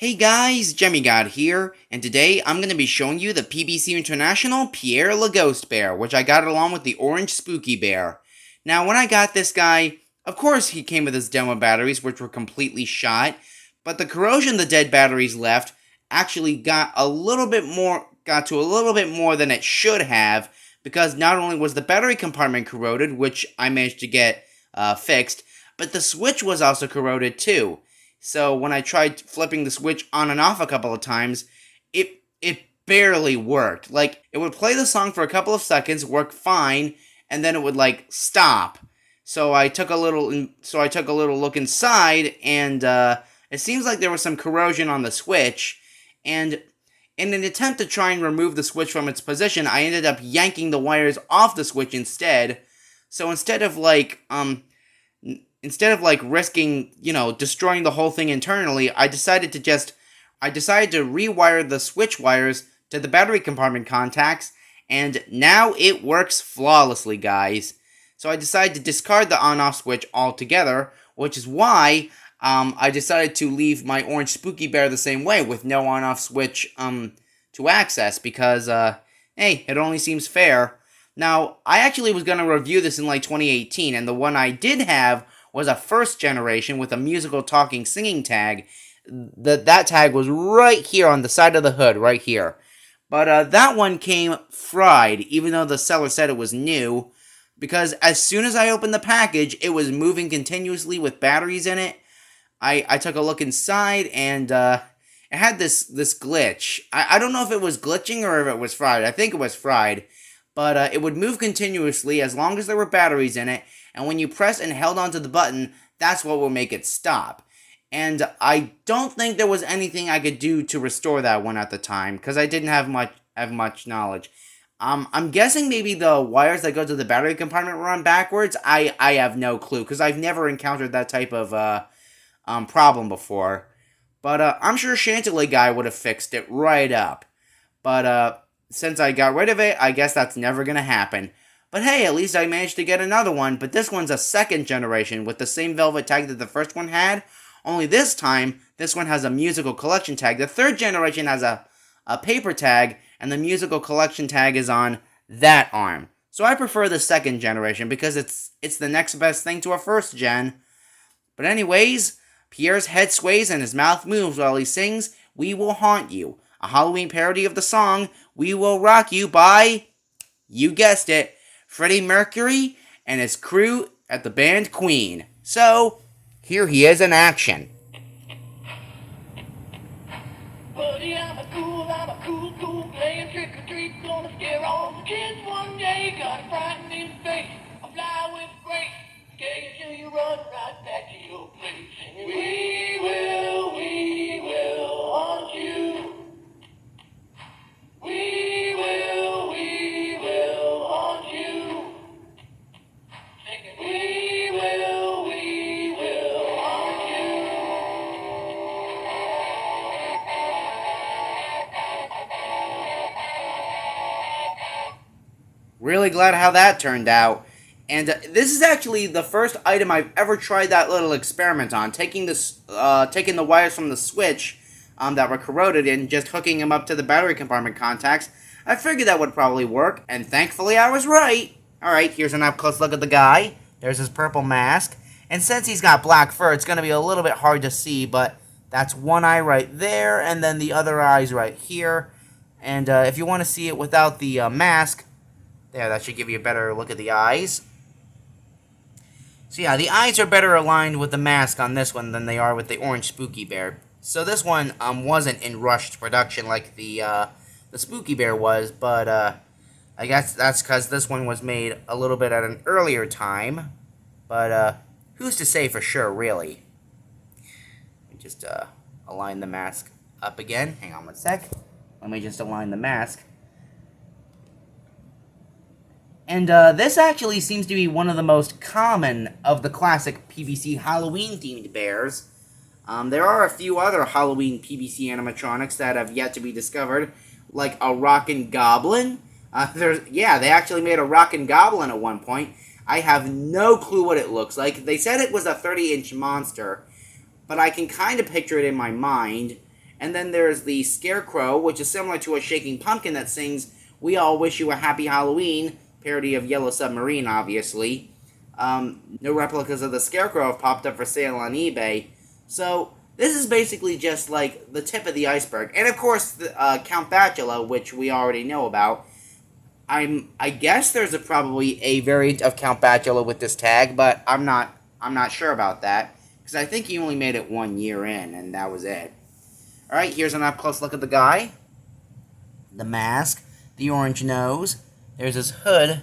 Hey guys, Demigod here, and today I'm going to be showing you the PBC International Pierre Le Ghost bear, which I got along with the orange spooky bear. Now, when I got this guy, of course he came with his demo batteries, which were completely shot, but the corrosion the dead batteries left actually got to a little bit more than it should have, because not only was the battery compartment corroded, which I managed to get fixed, but the switch was also corroded too. So when I tried flipping the switch on and off a couple of times, it barely worked. Like, it would play the song for a couple of seconds, work fine, and then it would stop. So I took a little look inside, and it seems like there was some corrosion on the switch. And in an attempt to try and remove the switch from its position, I ended up yanking the wires off the switch instead. So instead of risking, destroying the whole thing internally, I decided to rewire the switch wires to the battery compartment contacts, and now it works flawlessly, guys. So I decided to discard the on-off switch altogether, which is why I decided to leave my orange spooky bear the same way, with no on-off switch to access, because, hey, it only seems fair. Now, I actually was going to review this in 2018, and the one I did have was a first generation with a musical talking singing tag. That tag was right here on the side of the hood, right here. But that one came fried, even though the seller said it was new, because as soon as I opened the package, it was moving continuously with batteries in it. I took a look inside, and it had this glitch. I don't know if it was glitching or if it was fried. I think it was fried. But it would move continuously as long as there were batteries in it, and when you press and held onto the button, that's what will make it stop. And I don't think there was anything I could do to restore that one at the time, because I didn't have much knowledge. I'm guessing maybe the wires that go to the battery compartment run backwards. I have no clue, because I've never encountered that type of problem before. But I'm sure Chantilly Guy would have fixed it right up. But since I got rid of it, I guess that's never going to happen. But hey, at least I managed to get another one, but this one's a second generation with the same velvet tag that the first one had, only this time, this one has a musical collection tag. The third generation has a paper tag, and the musical collection tag is on that arm. So I prefer the second generation, because it's the next best thing to a first gen. But anyways, Pierre's head sways and his mouth moves while he sings "We Will Haunt You," a Halloween parody of the song "We Will Rock You" by, you guessed it, Freddie Mercury and his crew at the band Queen. So, here he is in action. Buddy, I'm a cool, playing trick or treat, gonna scare all the kids one day. Got a frightened in the face, I fly with grace, scare you till you run right back to your place. We will haunt you. We will haunt you. Singing, we will haunt you. Really glad how that turned out. And this is actually the first item I've ever tried that little experiment on, taking the wires from the switch that were corroded and just hooking them up to the battery compartment contacts. I figured that would probably work, and thankfully I was right. Alright, here's an up-close look at the guy. There's his purple mask. And since he's got black fur, it's going to be a little bit hard to see, but that's one eye right there, and then the other eye's right here. And if you want to see it without the mask, there, that should give you a better look at the eyes. So yeah, the eyes are better aligned with the mask on this one than they are with the orange spooky bear. So this one wasn't in rushed production like the spooky bear was, but I guess that's because this one was made a little bit at an earlier time. But who's to say for sure, really? Let me just align the mask up again. Hang on one sec. Let me just align the mask. And this actually seems to be one of the most common of the classic PBC Halloween-themed bears. There are a few other Halloween PBC animatronics that have yet to be discovered, like a Rockin' Goblin. They actually made a Rockin' Goblin at one point. I have no clue what it looks like. They said it was a 30-inch monster, but I can kind of picture it in my mind. And then there's the Scarecrow, which is similar to a shaking pumpkin that sings "We All Wish You a Happy Halloween," parody of Yellow Submarine, obviously. No replicas of the Scarecrow have popped up for sale on eBay. So this is basically just like the tip of the iceberg. And of course, Count Bacula, which we already know about. I guess there's probably a variant of Count Bacula with this tag, but I'm not sure about that, because I think he only made it 1 year in, and that was it. Alright, here's an up-close look at the guy. The mask, the orange nose, there's his hood,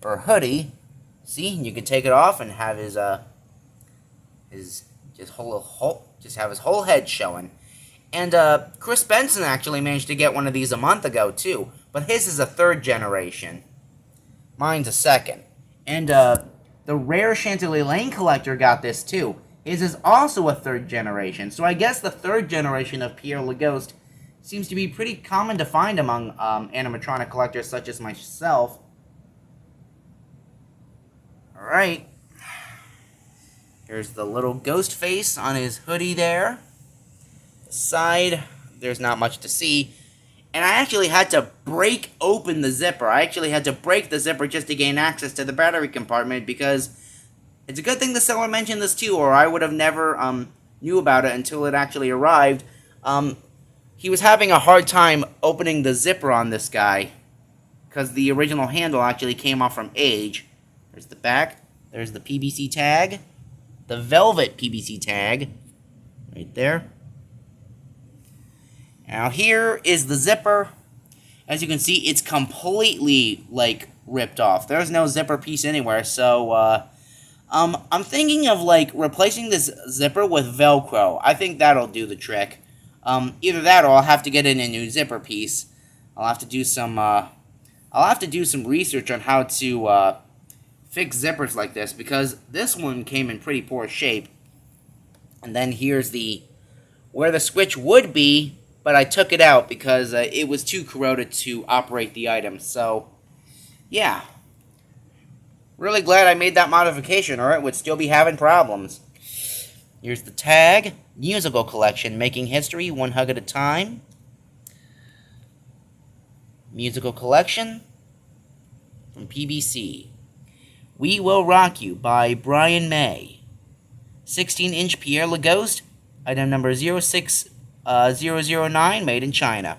or hoodie. See, you can take it off and have his just have his whole head showing. And Chris Benson actually managed to get one of these a month ago too, but his is a 3rd generation. Mine's a 2nd. And the rare Chantilly Lane collector got this too. His is also a 3rd generation, so I guess the 3rd generation of Pierre Le Ghost seems to be pretty common to find among animatronic collectors such as myself. Alright. Here's the little ghost face on his hoodie there. The side, there's not much to see. And I actually had to break open the zipper. I actually had to break the zipper just to gain access to the battery compartment, because it's a good thing the seller mentioned this too, or I would have never knew about it until it actually arrived. He was having a hard time opening the zipper on this guy, because the original handle actually came off from age. There's the back, there's the PBC tag, the velvet PBC tag, right there. Now here is the zipper. As you can see, it's completely, like, ripped off. There's no zipper piece anywhere, so, I'm thinking of, like, replacing this zipper with Velcro. I think that'll do the trick. Either that or I'll have to get in a new zipper piece. I'll have to do some research on how to, fix zippers like this, because this one came in pretty poor shape. And then here's where the switch would be, but I took it out because it was too corroded to operate the item. So, yeah. Really glad I made that modification, or it would still be having problems. Here's the tag. Musical collection, making history one hug at a time. Musical collection from PBC. We Will Rock You by Brian May. 16-inch Pierre Le Ghost, item number 06009, made in China.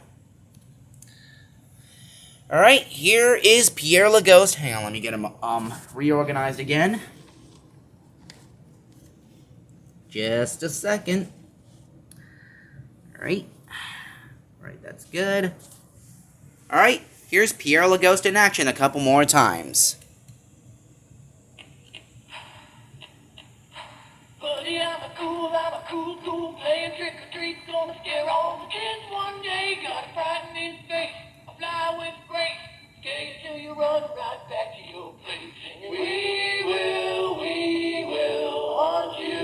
Alright, here is Pierre Le Ghost. Hang on, let me get him reorganized again. Just a second. Alright. Alright, that's good. Alright, here's Pierre Le Ghost in action a couple more times. Buddy, I'm a cool, playing trick or treat, gonna scare all the kids one day. Got a frightened in face, I fly with grace, scare you till you run right back to your place. Singing, we will haunt you.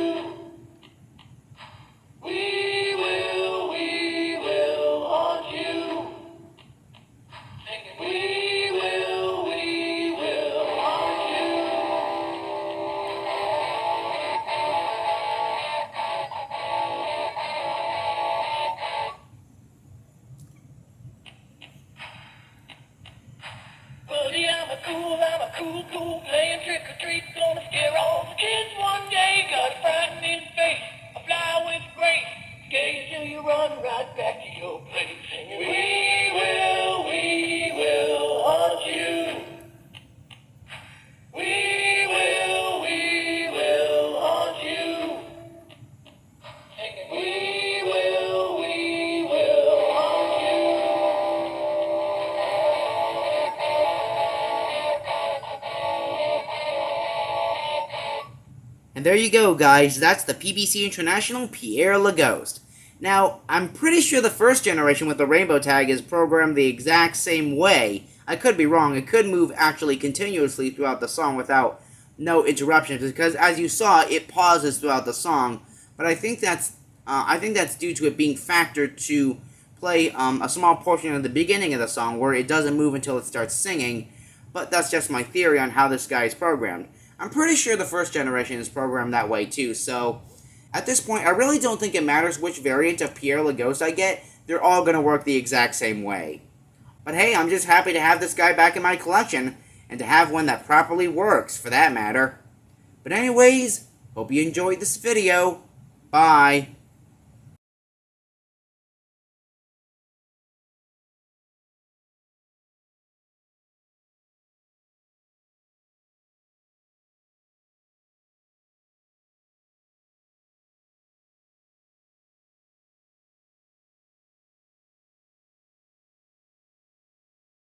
We will haunt you. Singing, we will haunt you. Buddy, I'm a cool, playing trick or treat, gonna scare all the kids one day. Got a frightened in face, I fly with grace, scare you till you run right back to your place. Singing, we will haunt you. We will haunt you. Singing, we will haunt you. And there you go, guys. That's the PBC International Pierre Le Ghost. Now, I'm pretty sure the 1st generation with the rainbow tag is programmed the exact same way. I could be wrong. It could move actually continuously throughout the song without no interruptions, because as you saw, it pauses throughout the song. But I think that's due to it being factored to play a small portion of the beginning of the song where it doesn't move until it starts singing. But that's just my theory on how this guy is programmed. I'm pretty sure the 1st generation is programmed that way too, so At this point, I really don't think it matters which variant of Pierre Le Ghost I get, they're all going to work the exact same way. But hey, I'm just happy to have this guy back in my collection, and to have one that properly works, for that matter. But anyways, hope you enjoyed this video. Bye.